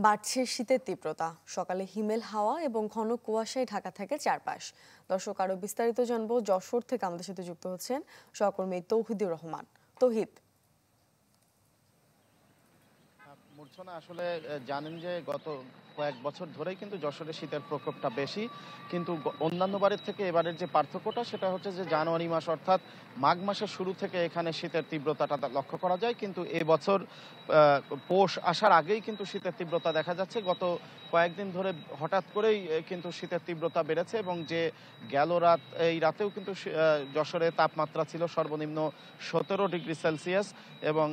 বাড়ছে শীতের তীব্রতা, সকালে হিমেল হাওয়া এবং ঘন কুয়াশায় ঢাকা থাকে চারপাশ। দর্শক, আরো বিস্তারিত জানবো। যশোর থেকে আমাদের সাথে যুক্ত হচ্ছেন সহকর্মী তৌহিদুর রহমান। তৌহিদ, মূর্ছনা, আসলে জানেন যে গত কয়েক বছর ধরেই কিন্তু যশোরে শীতের প্রকোপটা বেশি, কিন্তু অন্যান্য বারের থেকে এবারের যে পার্থক্যটা সেটা হচ্ছে যে জানুয়ারি মাস অর্থাৎ মাঘ মাসের শুরু থেকে এখানে শীতের তীব্রতাটা লক্ষ্য করা যায়। কিন্তু এবছর পৌষ আসার আগেই কিন্তু শীতের তীব্রতা দেখা যাচ্ছে। গত কয়েকদিন ধরে হঠাৎ করেই কিন্তু শীতের তীব্রতা বেড়েছে এবং যে গেল রাত, এই রাতেও কিন্তু যশোরে তাপমাত্রা ছিল সর্বনিম্ন 17 ডিগ্রি সেলসিয়াস এবং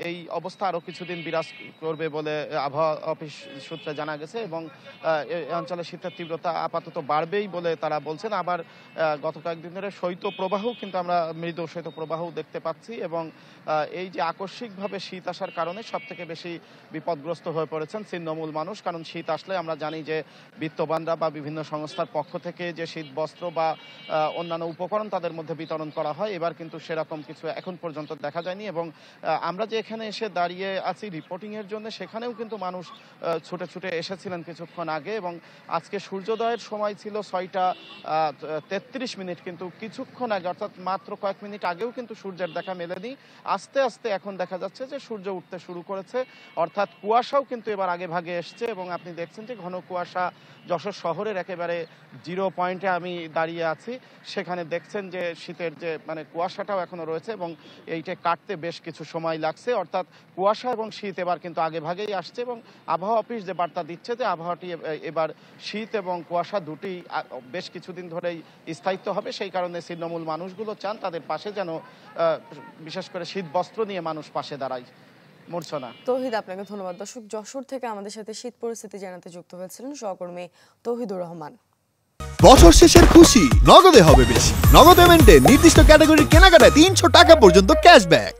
এই অবস্থা আরও কিছুদিন বিরাজ করবে বলে আবহাওয়া অফিস সূত্রে জানা গেছে এবং এই অঞ্চলে শীতের তীব্রতা আপাতত বাড়বেই বলে তারা বলছেন। আবার গত কয়েকদিন ধরে শৈত্যপ্রবাহ কিন্তু আমরা মৃদু শৈত্যপ্রবাহ দেখতে পাচ্ছি এবং এই যে আকস্মিকভাবে শীত আসার কারণে সব থেকে বেশি বিপদগ্রস্ত হয়ে পড়েছেন ছিন্নমূল মানুষ। কারণ শীত আসলে আমরা জানি যে বিত্তবানরা বা বিভিন্ন সংস্থার পক্ষ থেকে যে শীত বস্ত্র বা অন্যান্য উপকরণ তাদের মধ্যে বিতরণ করা হয়, এবার কিন্তু সেরকম কিছু এখন পর্যন্ত দেখা যায়নি। এবং আমরা যে এখানে এসে দাঁড়িয়ে আছি রিপোর্টিংয়ের জন্য, সেখানেও কিন্তু মানুষ ছুটে ছুটে এসেছিলেন কিছুক্ষণ আগে এবং আজকে সূর্যোদয়ের সময় ছিল 6টা 33 মিনিট, কিন্তু কিছুক্ষণ আগে অর্থাৎ মাত্র কয়েক মিনিট আগেও কিন্তু সূর্যের দেখা মেলেনি। আস্তে আস্তে এখন দেখা যাচ্ছে যে সূর্য উঠতে শুরু করেছে, অর্থাৎ কুয়াশাও কিন্তু এবার আগে ভাগে এসছে এবং আপনি দেখছেন যে ঘন কুয়াশা যশোর শহরের একেবারে জিরো পয়েন্টে আমি দাঁড়িয়ে আছি। সেখানে দেখছেন যে শীতের যে কুয়াশাটাও এখনো রয়েছে এবং এইটা কাটতে বেশ কিছু সময় লাগছে। অর্থাৎ কুয়াশা এবং শীত এবার কিন্তু আগে ভাগেই আসছে এবং আবহাওয়া অফিস যে বার্তা দিচ্ছে যে আবহাওয়াটি এবার শীত এবং কুয়াশা দুটি বেশ কিছুদিন ধরেই স্থায়িত্ব হবে। সেই কারণে ছিন্নমূল মানুষগুলো চান তাদের পাশে যেন বিশেষ করে শীত বস্ত্র নিয়ে মানুষ পাশে দাঁড়ায়। মূর্ছনা। তৌহিদ, আপনাকে ধন্যবাদ। দর্শক, যশোর থেকে আমাদের সাথে শীত পরিস্থিতি জানাতে যুক্ত হয়েছিলেন সহকর্মী তৌহিদুর রহমান। বছর শেষের খুশি নগদে হবে বেশি। নগদ পেমেন্টে নির্দিষ্ট ক্যাটাগরির কেনাকাটায় 300 টাকা পর্যন্ত ক্যাশব্যাক।